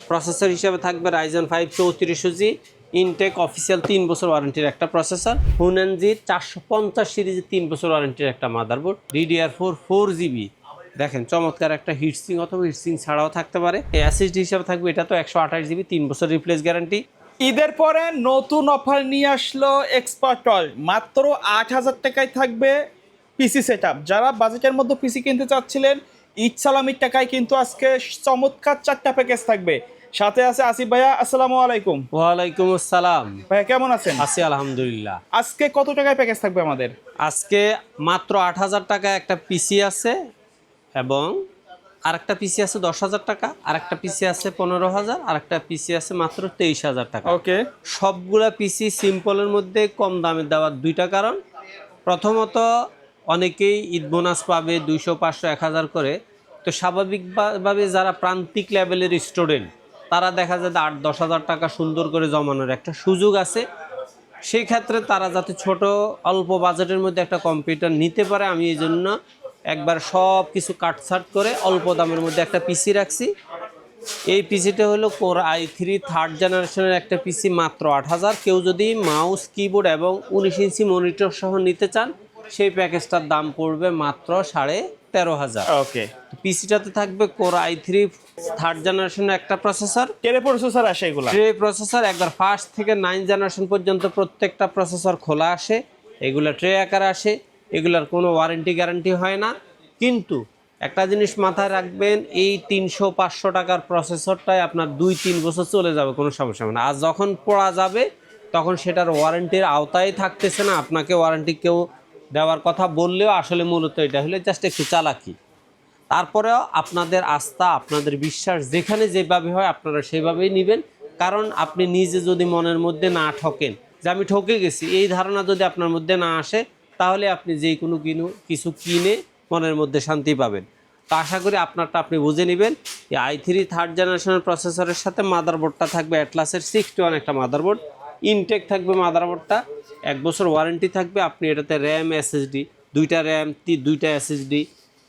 Processor হিসাবে থাকবে Ryzen 5 3400G intact official 3 বছর ওয়ারেন্টির একটা প্রসেসর, হুনানজি 450 সিরিজের 3 বছর ওয়ারেন্টির একটা মাদারবোর্ড, DDR4 4GB। দেখেন চমৎকার একটা হিটসিং অথবা হিটসিং ছাড়াও থাকতে পারে। এসএসডি হিসাবে থাকবে এটা তো 128GB 3 বছর রিপ্লেস গ্যারান্টি। ঈদের পরে নতুন অফার নিয়ে আসলো এক্সপার্ট ওয়ার্ল্ড, মাত্র 8,000 টাকায় থাকবে পিসি সেটআপ। যারা বাজেটের মধ্যে পিসি কিনতে চাচ্ছিলেন, ঈদ সালামির টাকায় কিন্তু আজকে চমৎকার 4টা প্যাকেজ থাকবে। সাথে আছে আসিফ ভাইয়া, আসসালামু আলাইকুম। ওয়ালাইকুম আসসালাম। ভাইয়া কেমন আছেন? আছি আলহামদুলিল্লাহ। আজকে কত টাকায় প্যাকেজ থাকবে আমাদের? আজকে মাত্র 8,000 টাকা একটা পিসি আছে, এবং আরেকটা পিসি আছে 10,000 টাকা, আরেকটা পিসি আছে 15,000, আরেকটা পিসি আছে মাত্র 23,000 টাকা। ওকে, সবগুলা পিসি সিম্পলের মধ্যে কম দামে দেওয়ার দুইটা কারণ। প্রথমত, অনেকেই ঈদ বোনাস পাবে 200, 500, 1,000 করে। তো স্বাভাবিকভাবে যারা প্রান্তিক লেভেলের স্টুডেন্ট, তারা দেখা যায় 8-10,000 টাকা সুন্দর করে জমানোর একটা সুযোগ আছে। সেই ক্ষেত্রে তারা যাতে ছোট অল্প বাজেটের মধ্যে একটা কম্পিউটার নিতে পারে, আমি এই জন্য একবার সব কিছু কাটছাট করে অল্প দামের মধ্যে একটা পিসি রাখছি। এই পিসিটা হলো কোর i3 থার্ড জেনারেশনের একটা পিসি, মাত্র 8,000। কেউ যদি মাউস, কিবোর্ড এবং 19 ইঞ্চি মনিটর সহ নিতে চান, সেই প্যাকেজটার দাম পড়বে মাত্র 13,500। ওকে। পিসিটাতে থাকবে কোর i3 থার্ড জেনারেশনের একটা প্রসেসর, কেরে প্রসেসর আসে এগুলা? Tray processor. একবার ফার্স্ট থেকে 9 জেনারেশন পর্যন্ত প্রত্যেকটা প্রসেসর খোলা আসে, এগুলা ট্রে আকারে আসে। এগুলার কোনো ওয়ারেন্টি গ্যারান্টি হয় না। কিন্তু একটা জিনিস মাথায় রাখবেন, এই 300-500 টাকার প্রসেসরটাই আপনার 2-3 বছর চলে যাবে, কোনো সমস্যা হবে না। আর যখন পড়া যাবে তখন সেটার ওয়ারেন্টির আওতায় থাকতেছে না। আপনাকে ওয়ারেন্টি কেউ দেওয়ার কথা বললেও আসলে মূলত এটা হলে জাস্ট একটু চালাকি। তারপরেও আপনাদের আস্থা, আপনাদের বিশ্বাস যেখানে যেভাবে হয় আপনারা সেভাবেই নেবেন। কারণ আপনি নিজে যদি মনের মধ্যে না ঠকেন যে আমি ঠকে গেছি, এই ধারণা যদি আপনার মধ্যে না আসে, তাহলে আপনি যে কোনো কিছু কিনে মনের মধ্যে শান্তি পাবেন। তো আশা করি আপনারটা আপনি বুঝে নেবেন। এই i3 থার্ড জেনারেশনের প্রসেসরের সাথে মাদারবোর্ডটা থাকবে অ্যাটলাসের 61 একটা মাদারবোর্ড, ইনটেক থাকবে মাদারবোর্ডটা, 1 বছর ওয়ারেন্টি থাকবে। আপনি এটাতে র্যাম, এসএসডি, 2টা র্যাম, 2টা এসএসডি,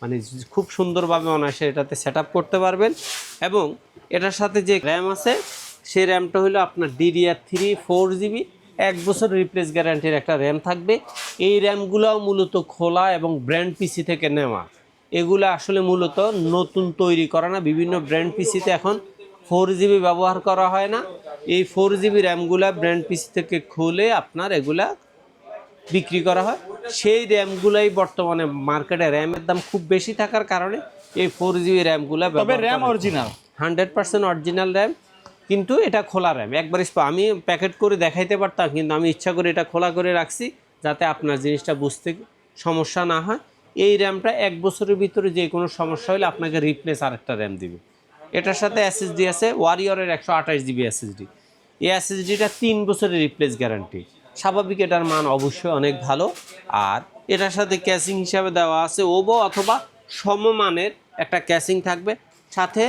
মানে খুব সুন্দরভাবে অনায়াসে এটাতে সেট আপ করতে পারবেন। এবং এটার সাথে যে র্যাম আছে, সেই র্যামটা হলো আপনার DDR3 4GB, 1 বছর রিপ্লেস গ্যারান্টির একটা র্যাম থাকবে। এই র্যামগুলোও মূলত খোলা এবং ব্র্যান্ড পিসি থেকে নেওয়া। এগুলো আসলে মূলত নতুন তৈরি করা না। বিভিন্ন ব্র্যান্ড পিসিতে এখন 4GB ব্যবহার করা হয় না। এই 4GB র্যামগুলা ব্র্যান্ড পিসি থেকে খুলে আপনার এগুলা বিক্রি করা হয়। সেই র্যামগুলাই বর্তমানে মার্কেটে র্যামের দাম খুব বেশি থাকার কারণে এই 4GB র্যামগুলা, তবে র্যাম অরিজিনাল, 100% অরিজিনাল র্যাম। কিন্তু এটা খোলা র্যাম, একবার আমি প্যাকেট করে দেখাইতে পারতাম, কিন্তু আমি ইচ্ছা করে এটা খোলা করে রাখছি যাতে আপনার জিনিসটা বুঝতে সমস্যা না হয়। এই র্যামটা 1 বছরের ভিতরে যে কোনো সমস্যা হলে আপনাকে রিপ্লেস আরেকটা র্যাম দিবে। এটার সাথে এসএসডি আছে ওয়ারিয়রের 128GB এসএসডি। এই এসএসডিটা 3 বছরের রিপ্লেস গ্যারান্টি। স্বাভাবিক এটার মান অবশ্যই অনেক ভালো। আর এটার সাথে ক্যাসিং হিসাবে দেওয়া আছে ওবো অথবা সমমানের একটা ক্যাসিং থাকবে, সাথে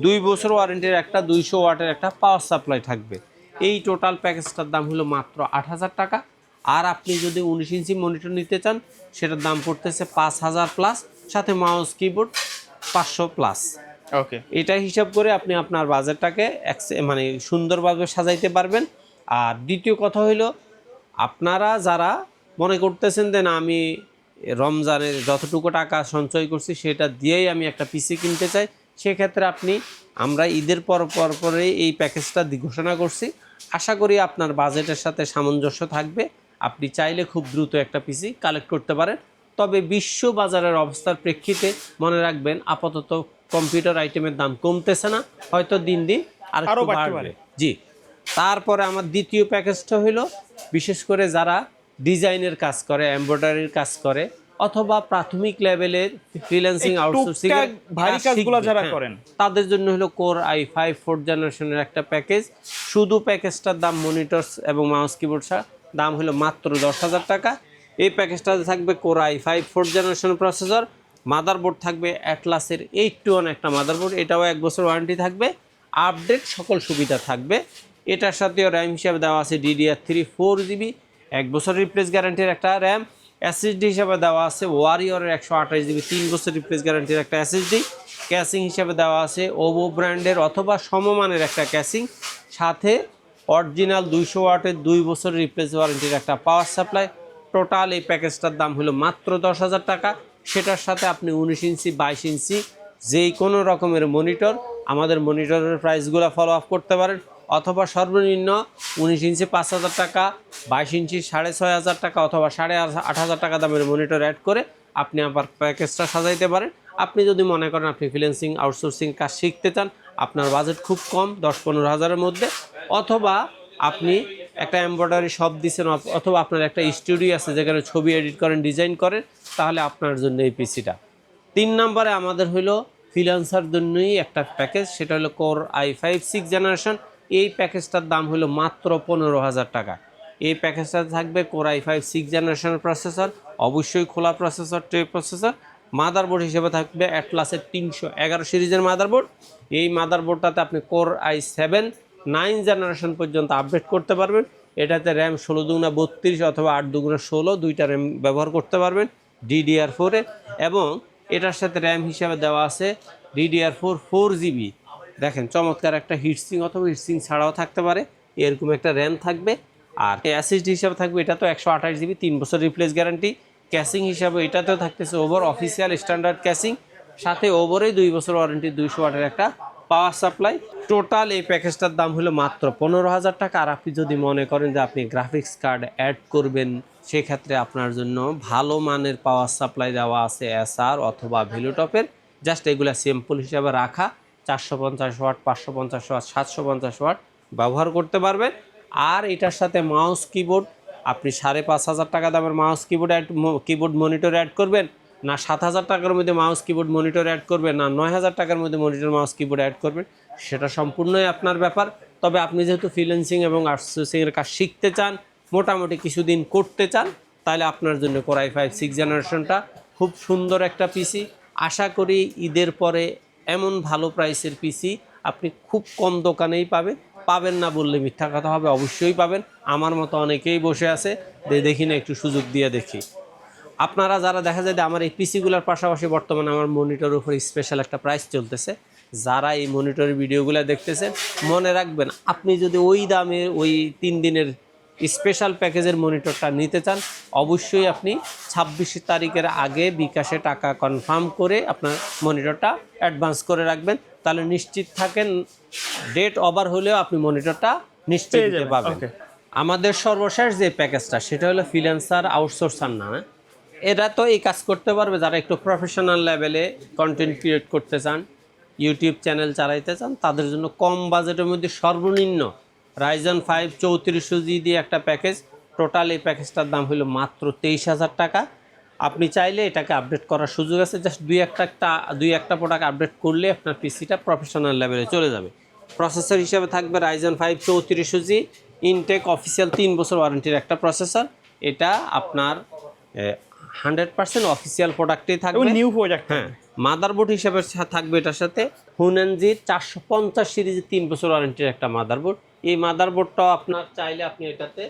2 বছর ওয়ারেন্টির একটা 200 ওয়াটের একটা পাওয়ার সাপ্লাই থাকবে। এই টোটাল প্যাকেজটার দাম হলো মাত্র 8,000 টাকা। আর আপনি যদি 19 ইঞ্চি মনিটর নিতে চান, সেটার দাম পড়তেছে 5,000 প্লাস, সাথে মাউস, কিবোর্ড 500 প্লাস। ওকে, এটা হিসাব করে আপনি আপনার বাজেটটাকে মানে সুন্দরভাবে সাজাইতে পারবেন। আর দ্বিতীয় কথা হইলো, আপনারা যারা মনে করতেছেন যে না, আমি রমজানের যতটুকু টাকা সঞ্চয় করছি সেটা দিয়েই আমি একটা পিসি কিনতে চাই, সেক্ষেত্রে আমরা ঈদের পরেই এই প্যাকেজটা ঘোষণা করছি। আশা করি আপনার বাজেটের সাথে সামঞ্জস্য থাকবে। আপনি চাইলে খুব দ্রুত একটা পিসি কালেক্ট করতে পারেন। তবে বিশ্ব বাজারের অবস্থার প্রেক্ষিতে মনে রাখবেন, আপাতত কম্পিউটার আইটেমের দাম কমতেছে না, হয়তো দিন দিন আরো বাড়বে। জি। তারপরে আমার দ্বিতীয় প্যাকেজটা হলো, বিশেষ করে যারা ডিজাইনের কাজ করে, এমব্রয়ডারির কাজ করে, অথবা প্রাথমিক লেভেলের ফ্রিল্যান্সিং, আউটসোর্সিং ভারী কাজগুলো যারা করেন, তাদের জন্য হলো কোর i5 4th জেনারেশনের একটা প্যাকেজ। শুধু প্যাকেজটার দাম, মনিটরস এবং মাউস, কিবোর্ড দাম হলো মাত্র 10,000 টাকা। এই প্যাকেজটাতে থাকবে core i5 4th generation processor, motherboard থাকবে অ্যাটলাসের 821 একটা মাদারবোর্ড, এটাও 1 বছর ওয়ারেন্টি থাকবে, আপডেট সকল সুবিধা থাকবে। এটার সাথেও র্যাম হিসাবে দেওয়া আছে DDR3 4GB, 1 বছর রিপ্লেস গ্যারান্টির একটা র্যাম। এসএসডি হিসাবে দেওয়া আছে ওয়ারিয়রের 128GB 3 বছর রিপ্লেস গ্যারান্টির একটা এসএসডি। ক্যাসিং হিসেবে দেওয়া আছে ওভো ব্র্যান্ডের অথবা সমমানের একটা ক্যাসিং, সাথে অরিজিনাল 200 ওয়াটের 2 বছরের রিপ্লেস ওয়ারেন্টির একটা পাওয়ার সাপ্লাই। টোটাল এই প্যাকেজটার দাম হলো মাত্র 10,000 টাকা। সেটার সাথে আপনি 19 ইঞ্চি 22 ইঞ্চি যেই কোনো রকমের মনিটর, আমাদের মনিটরের প্রাইসগুলো ফলো আপ করতে পারেন, অথবা সর্বনিম্ন 19 ইঞ্চি 5,000 টাকা, 22 ইঞ্চি 6,500 টাকা অথবা 8,500 টাকা দামের মনিটর অ্যাড করে আপনি আবার প্যাকেজটা সাজাইতে পারেন। আপনি যদি মনে করেন আপনি ফ্রিল্যান্সিং আউটসোর্সিং কাজ শিখতে চান, আপনার বাজেট খুব কম 10-15 হাজারের মধ্যে, অথবা আপনি একটা এমব্রয়ডারি শপ দিচ্ছেন, অথবা আপনার একটা স্টুডিও আছে যেখানে ছবি এডিট করেন, ডিজাইন করেন, তাহলে আপনার জন্য এই পিসিটা। 3 নম্বরে আমাদের হলো ফ্রিল্যান্সার জন্যই একটা প্যাকেজ, সেটা হলো কোর i5 6th জেনারেশন। এই প্যাকেজটার দাম হলো মাত্র 15,000 টাকা। এই প্যাকেজটা থাকবে কোর i5 6th জেনারেশনের প্রসেসর, অবশ্যই খোলা প্রসেসর, ট্রে প্রসেসর। মাদারবোর্ড হিসেবে থাকবে অ্যাটলাসের 311 সিরিজের মাদারবোর্ড। এই মাদারবোর্ডটাতে আপনি কোর i7 9 জেনারেশন পর্যন্ত আপডেট করতে পারবেন। এটাতে র্যাম 16x32 অথবা 8x16 দুইটা র্যাম ব্যবহার করতে পারবেন DDR4-এ, এবং এটার সাথে র্যাম হিসাবে দেওয়া আছে DDR4 4GB। দেখেন চমৎকার একটা হিটসিং অথবা হিটসিং ছাড়াও থাকতে পারে, এরকম একটা র্যাম থাকবে। আর SSD হিসাবে থাকবে এটা তো 128GB 3 বছর রিপ্লেস গ্যারান্টি। ক্যাসিং হিসাবে এটাতেও থাকতেছে ওভার অফিসিয়াল স্ট্যান্ডার্ড ক্যাসিং, সাথে ওভারেই 2 বছর ওয়ারেন্টি, 200 ওয়াটের একটা পাওয়ার সাপ্লাই। টোটাল এই প্যাকেজটার দাম হলো মাত্র 15,000 টাকা। আর আপনি যদি মনে করেন যে আপনি গ্রাফিক্স কার্ড অ্যাড করবেন, সেক্ষেত্রে আপনার জন্য ভালো মানের পাওয়ার সাপ্লাই দেওয়া আছে এসআর অথবা ভ্যালুটপের। জাস্ট এগুলো স্যাম্পল হিসাবে রাখা, 450 ওয়াট, 550 ওয়াট, 750 ওয়াট ব্যবহার করতে পারবেন। আর এটার সাথে মাউস কিবোর্ড, আপনি 5,500 টাকা দামের মাউস কিবোর্ড মনিটর অ্যাড করবেন, না 7,000 টাকার মধ্যে মাউস কিবোর্ড মনিটর অ্যাড করবেন, না 9,000 টাকার মধ্যে মনিটর মাউস কিবোর্ড অ্যাড করবেন, সেটা সম্পূর্ণই আপনার ব্যাপার। তবে আপনি যেহেতু ফ্রিল্যান্সিং এবং আউটসোর্সিংয়ের কাজ শিখতে চান, মোটামুটি কিছুদিন করতে চান, তাহলে আপনার জন্য কোর i5 6th জেনারেশনটা খুব সুন্দর একটা পিসি। আশা করি ঈদের পরে এমন ভালো প্রাইসের পিসি আপনি খুব কম দোকানেই পাবেন না বললে মিথ্যা কথা হবে, অবশ্যই পাবেন। আমার মতো অনেকেই বসে আছে, দেখি না একটু সুযোগ দিয়ে দেখি। আপনারা যারা দেখা যায় যে আমার এই পিসিগুলোর পাশাপাশি বর্তমানে আমার মনিটরের উপরে স্পেশাল একটা প্রাইস চলতেছে, যারা এই মনিটরের ভিডিওগুলো দেখতেছেন মনে রাখবেন, আপনি যদি ওই দামের ওই 3 দিনের স্পেশাল প্যাকেজের মনিটরটা নিতে চান, অবশ্যই আপনি 26 তারিখের আগে বিকাশে টাকা কনফার্ম করে আপনার মনিটরটা অ্যাডভান্স করে রাখবেন, তাহলে নিশ্চিত থাকেন ডেট ওভার হলেও আপনি মনিটরটা নিশ্চিত পাবেন। আমাদের সর্বশেষ যে প্যাকেজটা সেটা হলো ফ্রিল্যান্সার আউটসোর্সার না, এরা তো এই কাজ করতে পারবে যারা একটু প্রফেশনাল লেভেলে কন্টেন্ট ক্রিয়েট করতে চান, ইউটিউব চ্যানেল চালাইতে চান, তাদের জন্য কম বাজেটের মধ্যে সর্বনিম্ন Ryzen 5 3400G দিয়ে একটা প্যাকেজ। টোটাল এই প্যাকেজটার দাম হলো মাত্র 23,000 টাকা। আপনি চাইলে এটাকে আপডেট করার সুযোগ আছে, জাস্ট দুই একটা প্রোডাক্ট আপডেট করলে আপনার পিসিটা প্রফেশনাল লেভেলে চলে যাবে। প্রসেসর হিসেবে থাকবে Ryzen 5 3400G ইনটেক অফিসিয়াল 3 বছর ওয়ারেন্টির একটা প্রসেসর। এটা আপনার 100% অফিসিয়াল প্রোডাক্টেই থাকবে, নিউ প্রোডাক্ট। হ্যাঁ, মাদারবোর্ড হিসেবে থাকবে এটার সাথে হুনানজির 450 সিরিজের 3 বছর ওয়ারেন্টির একটা মাদারবোর্ড। এই মাদারবোর্ডটাও আপনার চাইলে আপনি এটাতে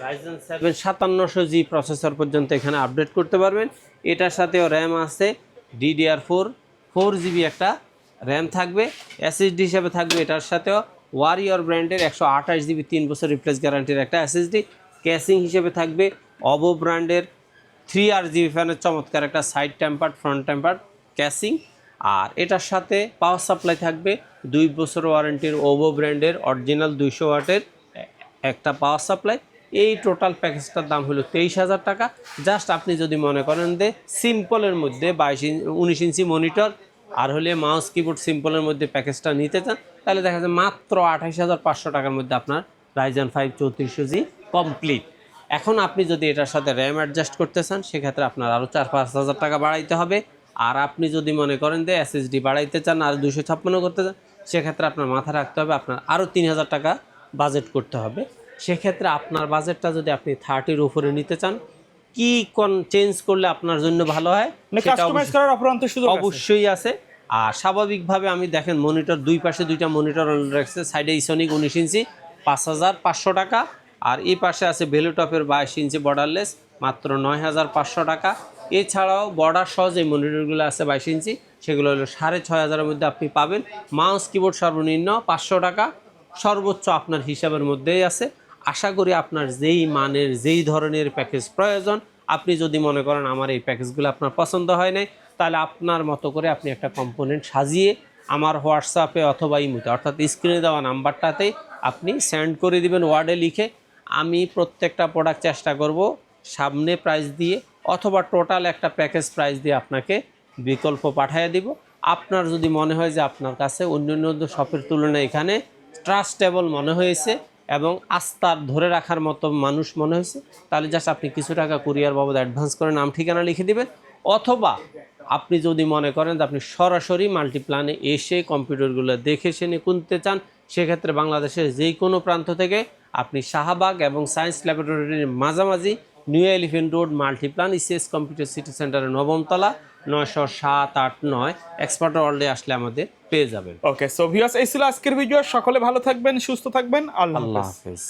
Ryzen 7 5700G প্রসেসর পর্যন্ত এখানে আপডেট করতে পারবেন। এটার সাথেও র্যাম আছে DDR4 4GB একটা র্যাম থাকবে। SSD হিসেবে থাকবে এটার সাথেও ওয়ারিয়র ব্র্যান্ডের 128GB 3 বছর রিপ্লেস গ্যারান্টির একটা SSD। ক্যাসিং হিসেবে থাকবে ওভো ব্র্যান্ডের 3RGB ফ্যানের চমৎকার একটা side tempered front tempered casing. আর এটার সাথে পাওয়ার সাপ্লাই থাকবে 2 বছর ওয়ারেন্টির ওভো ব্র্যান্ডের অরিজিনাল 200 ওয়াটের একটা পাওয়ার সাপ্লাই। এই টোটাল প্যাকেজটার দাম হলো 23,000 টাকা। জাস্ট আপনি যদি মনে করেন যে সিম্পলের মধ্যে 19 ইঞ্চি মনিটর আর হলে মাউস কিবোর্ড সিম্পলের মধ্যে প্যাকেজটা নিতে চান, তাহলে দেখা যায় মাত্র 28,500 টাকার মধ্যে আপনার Ryzen 5 3400G কমপ্লিট। এখন আপনি যদি এটার সাথে র্যাম অ্যাডজাস্ট করতে চান, সেক্ষেত্রে আপনার আরও 4-5 হাজার টাকা বাড়াইতে হবে। আর আপনি যদি মনে করেন যে SSD বাড়াইতে চান আর 256 করতে চান, সেক্ষেত্রে আপনার মাথা রাখতে হবে আপনার আরও 3,000 টাকা বাজেট করতে হবে। সেক্ষেত্রে আপনার বাজেটটা যদি আপনি 30-র উপরে নিতে চান, কি চেঞ্জ করলে আপনার জন্য ভালো হয় অবশ্যই আছে। আর স্বাভাবিকভাবে আমি দেখেন মনিটর দুই পাশে দুইটা মনিটর রাখছে, সাইডে ইসনিক 19 ইঞ্চি 5,500 টাকা, আর এই পাশে আছে ভ্যালুটপের 22 ইঞ্চি বর্ডারলেস মাত্র 9,500 টাকা। এছাড়াও বর্ডার সহ যে মনিটরগুলো আছে 22 ইঞ্চি, সেগুলো হলো 6,500-এর মধ্যে আপনি পাবেন। মাউস কিবোর্ড সর্বনিম্ন 500 টাকা, সর্বোচ্চ আপনার হিসাবের মধ্যেই আছে। আশা করি আপনার যেই মানের যেই ধরনের প্যাকেজ প্রয়োজন, আপনি যদি মনে করেন আমার এই প্যাকেজগুলো আপনার পছন্দ হয় নাই, তাহলে আপনার মতো করে আপনি একটা কম্পোনেন্ট সাজিয়ে আমার হোয়াটসঅ্যাপে অথবা ইমোতে অর্থাৎ স্ক্রিনে দেওয়া নাম্বারটাতেই আপনি সেন্ড করে দিবেন ওয়ার্ডে লিখে। আমি প্রত্যেকটা প্রোডাক্ট চেষ্টা করব সামনে প্রাইস দিয়ে অথবা টোটাল একটা প্যাকেজ প্রাইস দিয়ে আপনাকে বিকল্প পাঠিয়ে দিব। আপনার যদি মনে হয় যে আপনার কাছে অন্যান্য শপের তুলনায় এখানে ট্রাস্টেবল মনে হয়েছে এবং আস্থার ধরে রাখার মতো মানুষ মনে হয়েছে, তাহলে জাস্ট আপনি কিছু টাকা কুরিয়ার বাবদ অ্যাডভান্স করে নাম ঠিকানা লিখে দিবেন। অথবা আপনি যদি মনে করেন যে আপনি সরাসরি মাল্টিপ্লানে এসে কম্পিউটারগুলো দেখে শুনে কিনতে চান, সেক্ষেত্রে বাংলাদেশের যেই কোনো প্রান্ত থেকে আপনি শাহবাগ এবং সায়েন্স ল্যাবরেটরির মাঝামাঝি new elephant road Multiplan ECS computer city সেন্টারের 9ম তলা 907-8-9 এক্সপার্ট ওয়ার্ল্ডে আসলে আমাদের পেয়ে যাবেন। ওকে, সো ভিউয়ার্স, এই ছিল আজকের ভিডিও। সকলে ভালো থাকবেন, সুস্থ থাকবেন। আল্লাহ আল্লাহ হাফেজ। হাফেজ।